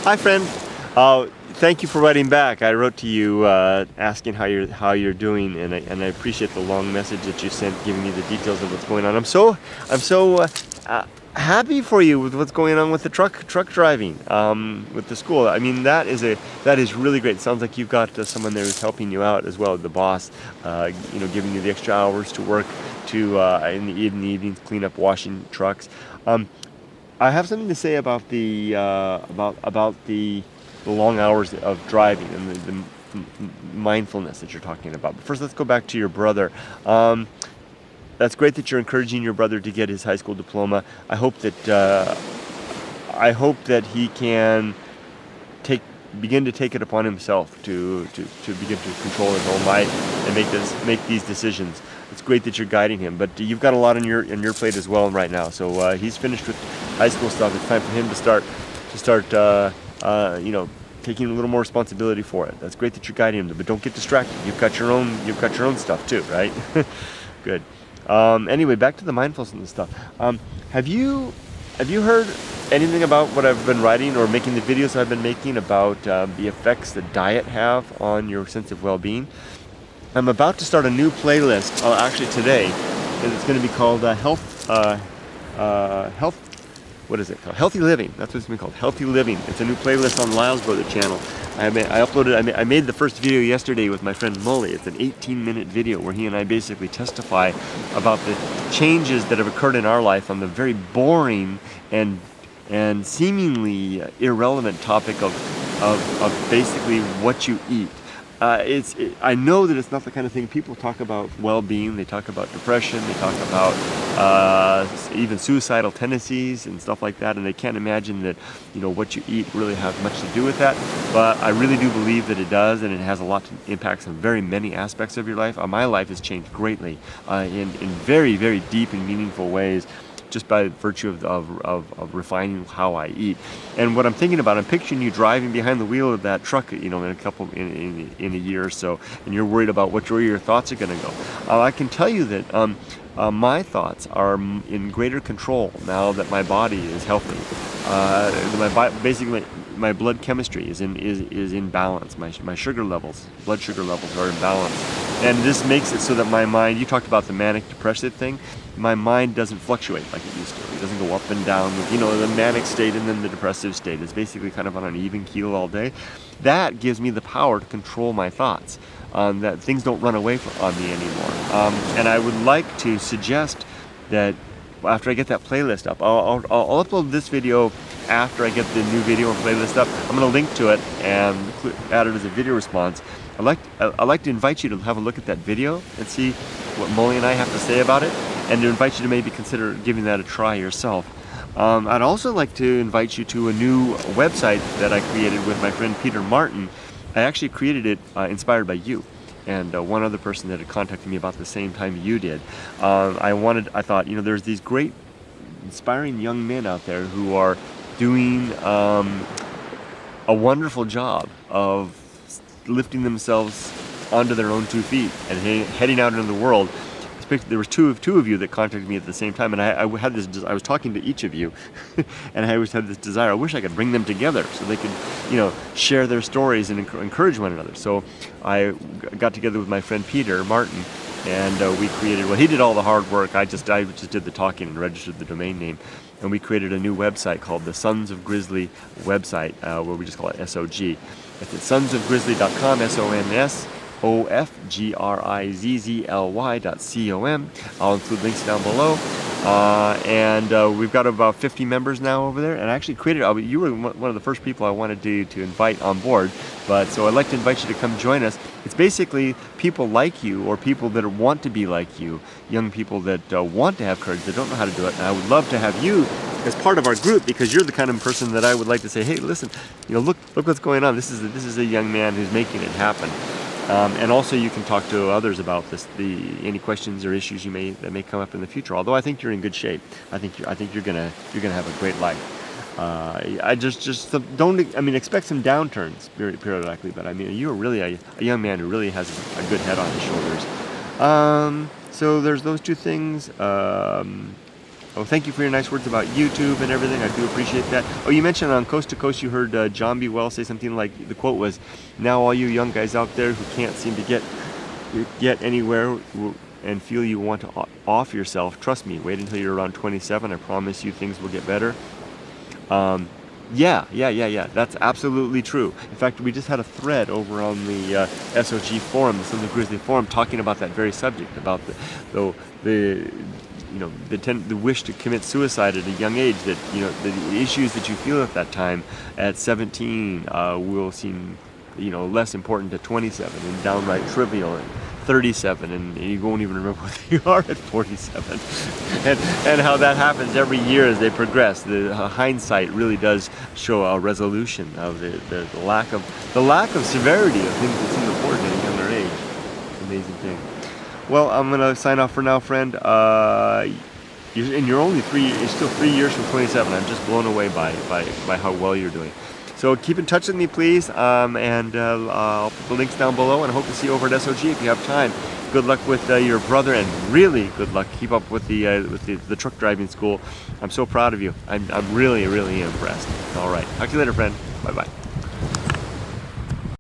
Hi, friend. Thank you for writing back. I wrote to you asking how you're doing, and I appreciate the long message that you sent, giving me the details of what's going on. I'm so happy for you with what's going on with the truck driving with the school. I mean, that is really great. It sounds like you've got someone there who's helping you out as well. The boss, giving you the extra hours to work to in the evenings, clean up, washing trucks. I have something to say about the long hours of driving and the mindfulness that you're talking about. But first, let's go back to your brother. That's great that you're encouraging your brother to get his high school diploma. I hope that he can begin to take it upon himself to begin to control his own life and make these decisions. It's great that you're guiding him, but you've got a lot on your plate as well right now. So he's finished with high school stuff. It's time for him to start taking a little more responsibility for it. That's great that you're guiding him, but don't get distracted. You've got your own stuff too, right? Good. Anyway, back to the mindfulness stuff. Have you heard anything about what I've been writing or making the videos I've been making about the effects that diet have on your sense of well-being? I'm about to start a new playlist, actually today, and it's going to be called what is it called? Healthy Living. That's what it's going to be called, Healthy Living. It's a new playlist on Lyle's Brother channel. I made the first video yesterday with my friend Mully. It's an 18-minute video where he and I basically testify about the changes that have occurred in our life on the very boring and seemingly irrelevant topic of basically what you eat. I know that it's not the kind of thing people talk about well-being. They talk about depression. They talk about even suicidal tendencies and stuff like that. And they can't imagine that what you eat really has much to do with that. But I really do believe that it does, and it has a lot to impact on very many aspects of your life. My life has changed greatly in very, very deep and meaningful ways, just by virtue of refining how I eat. And what I'm thinking about, I'm picturing you driving behind the wheel of that truck, in a year or so, and you're worried about where your thoughts are going to go. I can tell you that my thoughts are in greater control now that my body is healthy. Basically, my blood chemistry is in balance. My blood sugar levels are in balance, and this makes it so that my mind. You talked about the manic depressive thing. My mind doesn't fluctuate like it used to. It doesn't go up and down with, the manic state and then the depressive state. It's basically kind of on an even keel all day. That gives me the power to control my thoughts, that things don't run away on me anymore. And I would like to suggest that after I get that playlist up, I'll upload this video after I get the new video and playlist up. I'm going to link to it and add it as a video response. I'd like to invite you to have a look at that video and see what Molly and I have to say about it, and to invite you to maybe consider giving that a try yourself. I'd also like to invite you to a new website that I created with my friend Peter Martin. I actually created it inspired by you and one other person that had contacted me about the same time you did. I thought, there's these great, inspiring young men out there who are doing a wonderful job of lifting themselves onto their own 2 feet and heading out into the world. There was two of you that contacted me at the same time, and I had this. I was talking to each of you, and I always had this desire. I wish I could bring them together so they could, share their stories and encourage one another. So I got together with my friend Peter Martin, and we created. Well, he did all the hard work. I just did the talking and registered the domain name, and we created a new website called the Sons of Grizzly website, where we just call it SOG. It's at sonsofgrizzly.com, sonsofgrizzly.com. I'll include links down below. And we've got about 50 members now over there. And I actually created, you were one of the first people I wanted to invite on board. So I'd like to invite you to come join us. It's basically people like you, or people that want to be like you, young people that want to have courage, that don't know how to do it. And I would love to have you as part of our group, because you're the kind of person that I would like to say, hey, listen, look what's going on. This is a young man who's making it happen. And also, you can talk to others about this. Any questions or issues that may come up in the future. Although I think you're in good shape. I think you're gonna have a great life. I just don't. Expect some downturns periodically. But you're really a young man who really has a good head on his shoulders. So there's those two things. Oh, thank you for your nice words about YouTube and everything. I do appreciate that. Oh, you mentioned on Coast to Coast you heard John B. Wells say something like, the quote was, "Now all you young guys out there who can't seem to get anywhere and feel you want to off yourself, trust me, wait until you're around 27. I promise you things will get better." Yeah, that's absolutely true. In fact, we just had a thread over on the SOG forum, the Sons of Grizzly forum, talking about that very subject, about the wish to commit suicide at a young age, that, you know, the issues that you feel at that time at 17 will seem, you know, less important at 27 and downright trivial at 37, and you won't even remember what you are at 47. and how that happens every year as they progress. The hindsight really does show a resolution of the lack of severity of things that seem important at a younger age. Amazing thing. Well, I'm gonna sign off for now, friend. You're only you're still 3 years from 27. I'm just blown away by how well you're doing. So keep in touch with me, please, and I'll put the links down below, and I hope to see you over at SOG if you have time. Good luck with your brother, and really good luck. Keep up with the truck driving school. I'm so proud of you. I'm really, really impressed. All right, talk to you later, friend. Bye-bye.